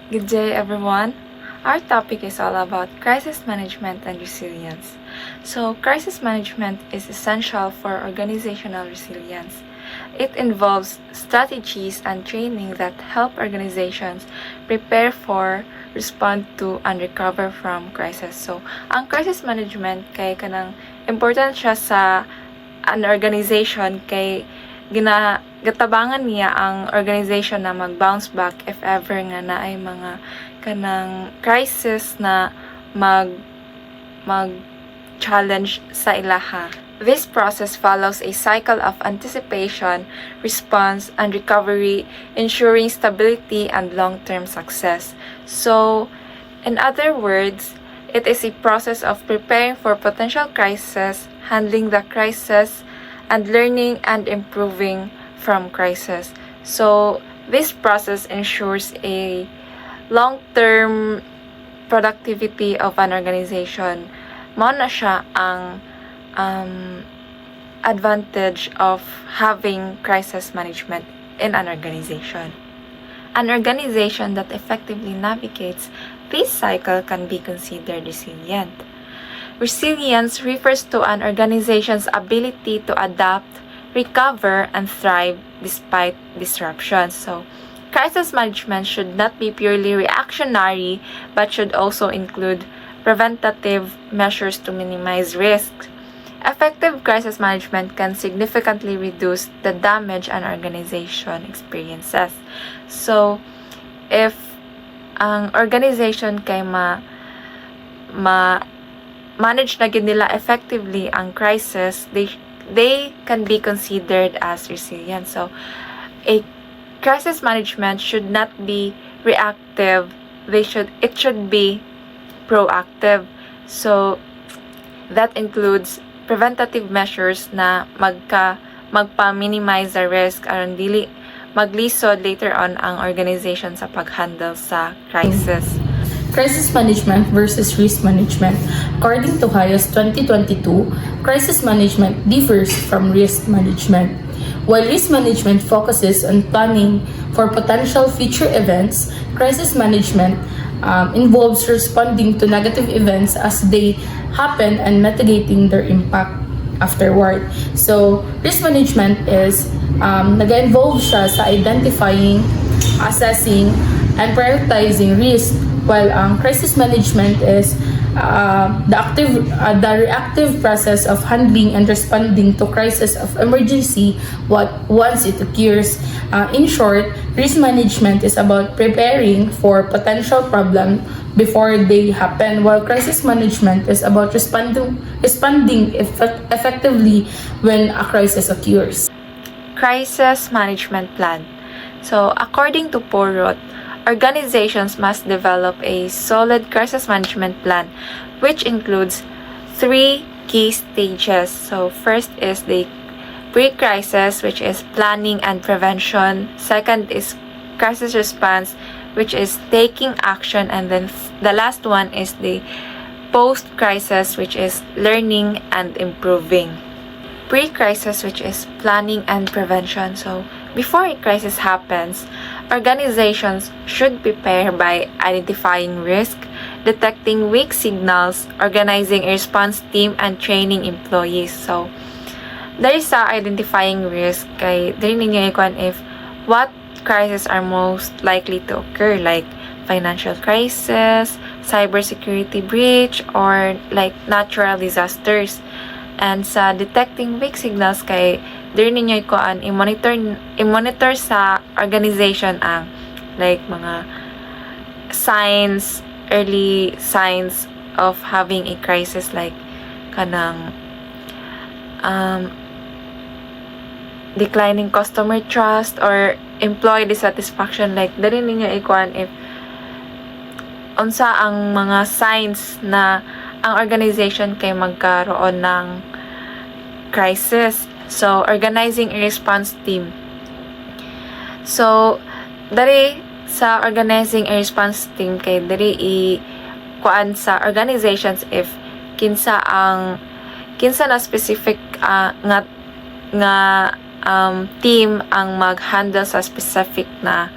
Good day, everyone. Our topic is all about crisis management and resilience. So, crisis management is essential for organizational resilience. It involves strategies and training that help organizations prepare for, respond to, and recover from crisis. So, ang crisis management kay kanang important siya sa an organization kay gatabangan niya ang organization na mag-bounce back if ever nga na ay mga kanang crisis na mag challenge sa ilaha. This process follows a cycle of anticipation, response, and recovery, ensuring stability and long-term success. So, in other words, it is a process of preparing for potential crisis, handling the crisis, and learning and improving from crisis. So, this process ensures a long-term productivity of an organization. Mao na siya ang advantage of having crisis management in an organization. An organization that effectively navigates this cycle can be considered resilient. Resilience refers to an organization's ability to adapt, recover, and thrive despite disruptions. So, crisis management should not be purely reactionary but should also include preventative measures to minimize risks. Effective crisis management can significantly reduce the damage an organization experiences. So, if ang organization kay manage na gid nila effectively ang crisis, they can be considered as resilient. So, a crisis management should not be reactive. It should be proactive. So, that includes preventative measures na magpa-minimize the risk aron dili maglisod later on ang organization sa pag-handle sa crisis. Crisis management versus risk management. According to HIAS 2022, crisis management differs from risk management. While risk management focuses on planning for potential future events, crisis management involves responding to negative events as they happen and mitigating their impact afterward. So, risk management is nag-involve siya sa identifying, assessing, and prioritizing risk, while crisis management is the reactive process of handling and responding to crisis of emergency once it occurs. In short, risk management is about preparing for potential problem before they happen, while crisis management is about responding effectively when a crisis occurs. Crisis management plan. So, according to Porot, organizations must develop a solid crisis management plan, which includes 3 key stages. So, first is the pre-crisis, which is planning and prevention. Second is crisis response, which is taking action. And then the last one is the post-crisis, which is learning and improving. Pre-crisis, which is planning and prevention. So, before a crisis happens, organizations should prepare by identifying risk, detecting weak signals, organizing a response team, and training employees. So, there is sa identifying risk kay dili ninyo ikuan if what crises are most likely to occur, like financial crisis, cybersecurity breach, or like natural disasters. And sa detecting weak signals kay dili ninyo ikuan i-monitor sa organization ang like mga signs, early signs of having a crisis, like kanang declining customer trust or employee dissatisfaction. Like dili ninyo ikuan if unsa ang mga signs na ang organization kay magkaroon ng crisis. So, organizing a response team. So, dari sa organizing a response team kay dari kuan sa organizations if kinsa na specific nga team ang mag-handle sa specific na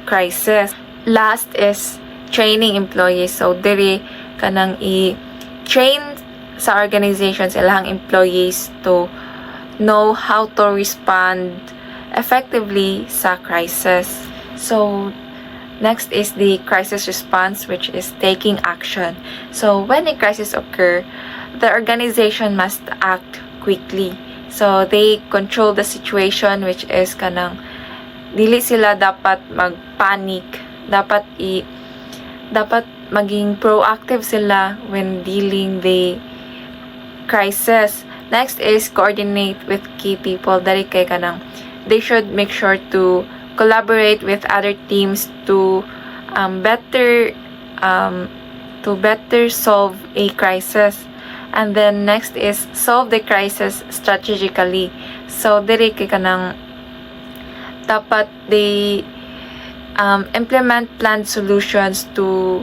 crisis. last is training employees. So diri kanang i-train sa organizations ilang employees to know how to respond effectively sa crisis. So next is the crisis response, which is taking action. So when a crisis occur, the organization must act quickly. So they control the situation, which is kanang dili sila dapat magpanic. Dapat maging proactive sila when dealing the crisis. Next is coordinate with key people. Dali kay kanang they should make sure to collaborate with other teams to better solve a crisis. And then next is solve the crisis strategically. So diri kay kanang dapat they implement planned solutions to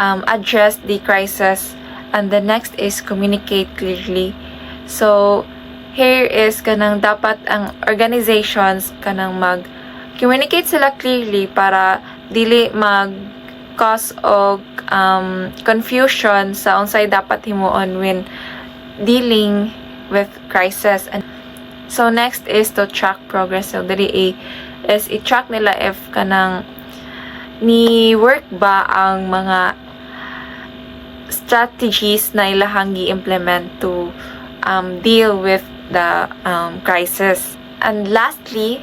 address the crisis. And the next is communicate clearly. So here is kanang dapat ang organizations kanang mag-communicate sila clearly para dili mag-cause og confusion sa unsay dapat himuon when dealing with crisis. And so next is to track progress. So dili is i-track nila if kanang ni work ba ang mga strategies na ilahang gi-implement to deal with the crisis. And lastly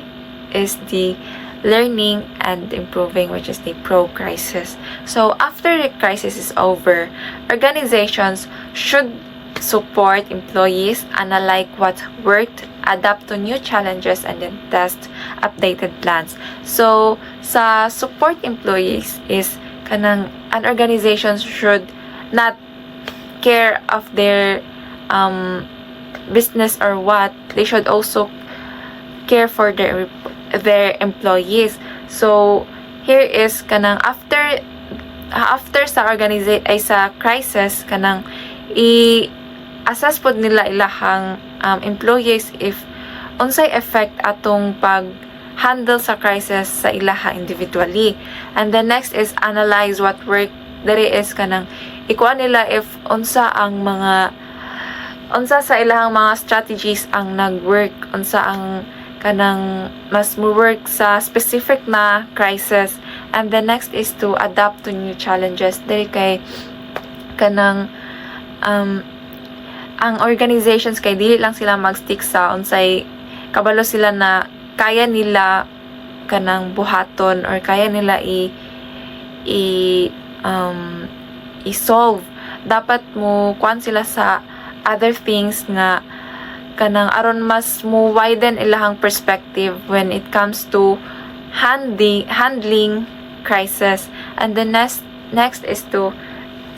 is the learning and improving, which is the pro-crisis. So after the crisis is over, organizations should support employees, analyze what worked, adapt to new challenges, and then test updated plans. So sa support employees is kanang an organization should not care of their business or what, they should also care for their employees. So here is kanang after sa sa crisis kanang i-assess pod nila ilahang employees if unsay effect atong pag handle sa crisis sa ilaha individually. And the next is analyze what worked. Dere is kanang ikuha nila if unsa sa ilahang mga strategies ang nag-work, unsa ang kanang mas mo-work sa specific na crisis. And the next is to adapt to new challenges. Dere kay kanang ang organizations kay dili lang sila mag-stick sa unsay kabalo sila na kaya nila kanang buhaton or kaya nila i-solve. Dapat mo kuan sila sa other things nga kanang aron mas mo widen ilahang perspective when it comes to handling crisis. And the next is to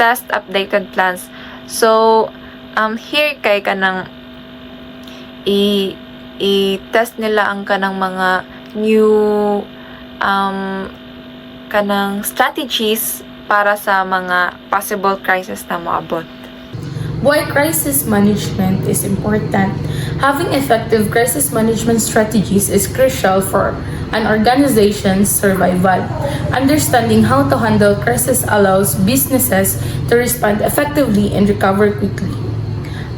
test updated plans. So here kay kanang i-test nila ang kanang mga new kanang strategies para sa mga possible crisis na moabot. Why crisis management is important? Having effective crisis management strategies is crucial for an organization's survival. Understanding how to handle crisis allows businesses to respond effectively and recover quickly.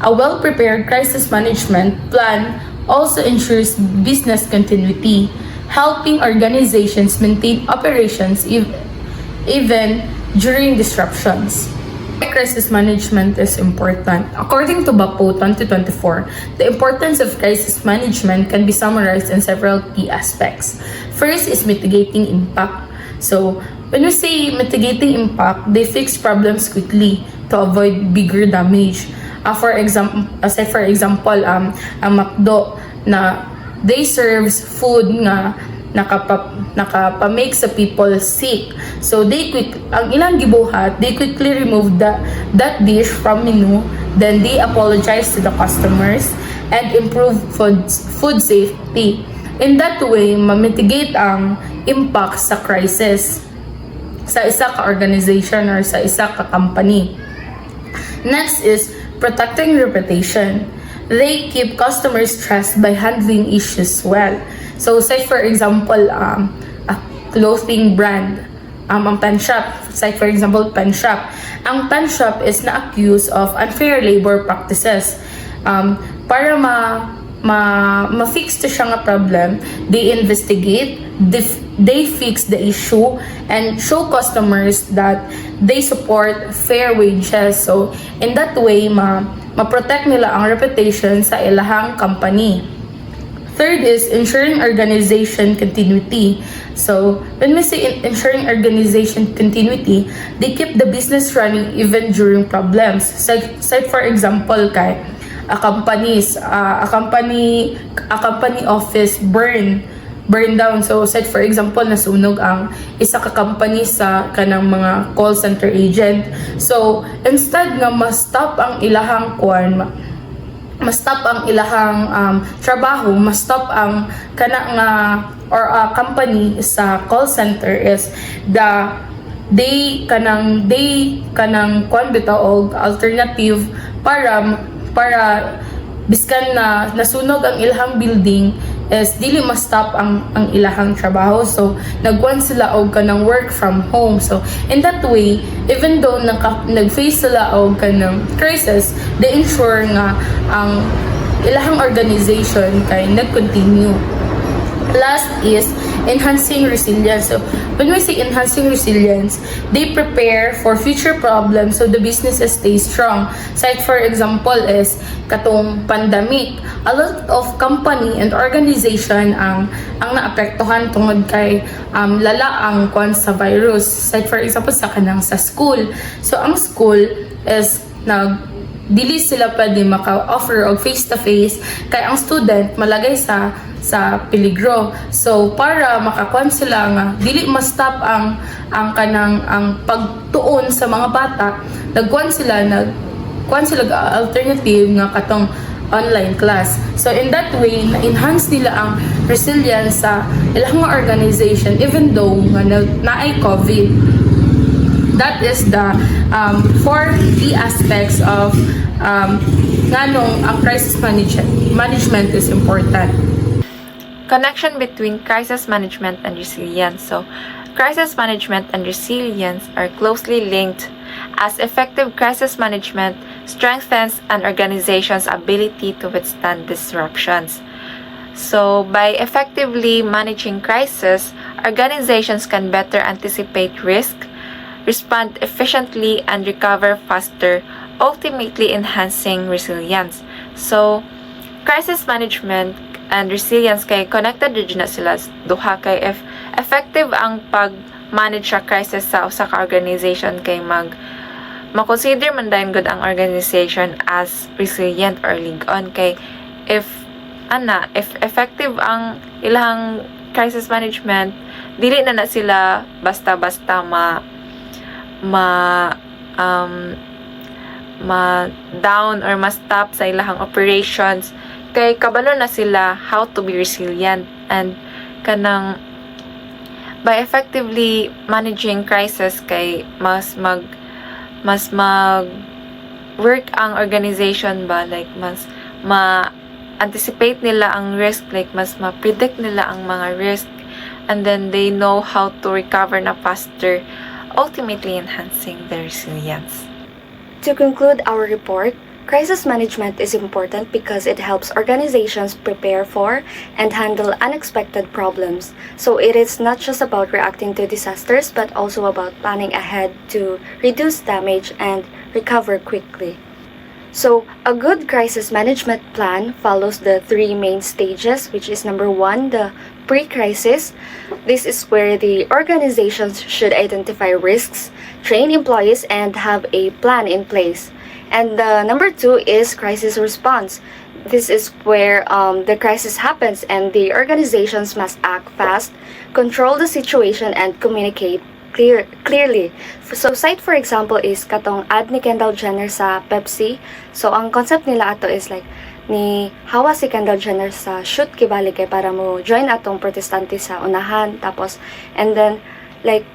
A well-prepared crisis management plan also ensures business continuity, helping organizations maintain operations even during disruptions. Crisis management is important. According to BAPO 2024, the importance of crisis management can be summarized in several key aspects. First is mitigating impact. So, when we say mitigating impact, they fix problems quickly to avoid bigger damage. For example, ang McDo na they serves food nga nakapamake sa people sick. So ang ilang gibuhat, they quickly remove that dish from menu, then they apologize to the customers and improve food safety. In that way, ma-mitigate ang impact sa crisis sa isa ka organization or sa isa ka company. Next is protecting reputation. They keep customers' trust by handling issues well. So, say for example, a clothing brand. ang pen shop. Like for example, pen shop. Ang pen shop is na-accused of unfair labor practices. Para ma-fix to siya nga problem, they investigate, they fix the issue, and show customers that they support fair wages. So, in that way, ma-protect nila ang reputation sa ilahang company. Third is ensuring organization continuity. So, when we say ensuring organization continuity, they keep the business running even during problems. Say for example, a company office burn down. So, say for example, nasunog ang isa ka company sa kanang mga call center agent. So, instead nga ma-stop ang ilahang trabaho, ma-stop ang company sa call center is they kanang kuan bitaw og alternative para biskan na nasunog ang ilahang building is dili ma-stop ang ilahang trabaho. So nagkuan sila og kanang work from home. So in that way, even though nag-face sila og kanang crisis, they ensure nga ang ilahang organization kay nag-continue. Last is enhancing resilience. So when we say enhancing resilience, they prepare for future problems so the businesses stay strong. Like for example is katong pandemic, a lot of company and organization ang naapektuhan tungod kay lala ang kwan sa virus. Like for example sa school. So ang school is dili sila pwede maka-offer og face-to-face kay ang student malagay sa peligro. So para makakuan sila nga dili ma-stop ang pagtuon sa mga bata, nagkuan sila alternative nga katong online class. So in that way, na-enhance nila ang resilience sa ilang organization even though nga naay COVID. That is the 4 key aspects of nganong ang crisis management is important. Connection between crisis management and resilience. So, crisis management and resilience are closely linked as effective crisis management strengthens an organization's ability to withstand disruptions. So, by effectively managing crisis, organizations can better anticipate risk, respond efficiently, and recover faster, ultimately enhancing resilience. So, crisis management and resilience kay connected rin na sila duha kay effective ang pag-manage sa crisis sa usa ka organization kay makonsider man dayon gud ang organization as resilient or ligon kay if effective ang ilang crisis management, dili na sila basta-basta down or ma-stop sa ilahang operations kay kabalo na sila how to be resilient. And kanang by effectively managing crisis kay mas mag work ang organization ba, like mas anticipate nila ang risk, like mas ma-predict nila ang mga risk, and then they know how to recover na faster, ultimately enhancing their resilience. To conclude our report, crisis management is important because it helps organizations prepare for and handle unexpected problems. So it is not just about reacting to disasters, but also about planning ahead to reduce damage and recover quickly. So a good crisis management plan follows the 3 main stages, which is number 1, the pre-crisis. This is where the organizations should identify risks, train employees, and have a plan in place. And number 2 is crisis response. This is where the crisis happens and the organizations must act fast, control the situation, and communicate clearly. So site for example is katong ad ni Kendall Jenner sa Pepsi. So ang concept nila ato is like ni hawa si Kendall Jenner sa shoot kibali kay para mo join atong protestante sa unahan, tapos and then like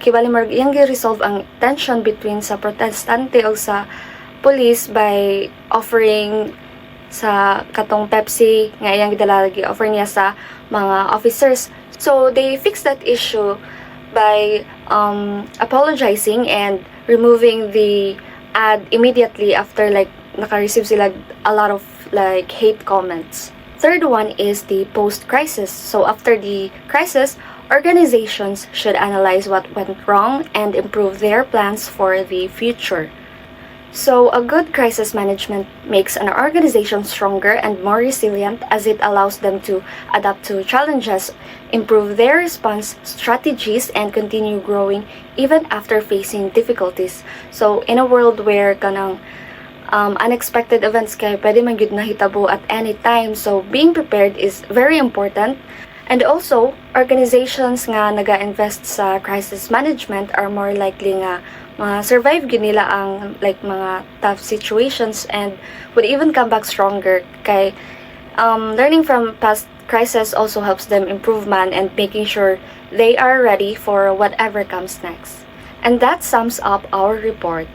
kibali mo iyang gi-resolve ang tension between sa protestante o sa police by offering sa katong Pepsi nga iyang gidala gi-offer niya sa mga officers. So they fix that issue by apologizing and removing the ad immediately after like naka-receive sila a lot of like hate comments. Third one is the post-crisis. So after the crisis, organizations should analyze what went wrong and improve their plans for the future. So a good crisis management makes an organization stronger and more resilient as it allows them to adapt to challenges, improve their response strategies, and continue growing even after facing difficulties. So in a world where kanang unexpected events kay pwede man gyud nahitabo at any time, so being prepared is very important. And also, organizations nga naga-invest sa crisis management are more likely nga ma-survive gyud nila ang like mga tough situations and would even come back stronger kay learning from past crisis also helps them improve man and making sure they are ready for whatever comes next. And that sums up our report.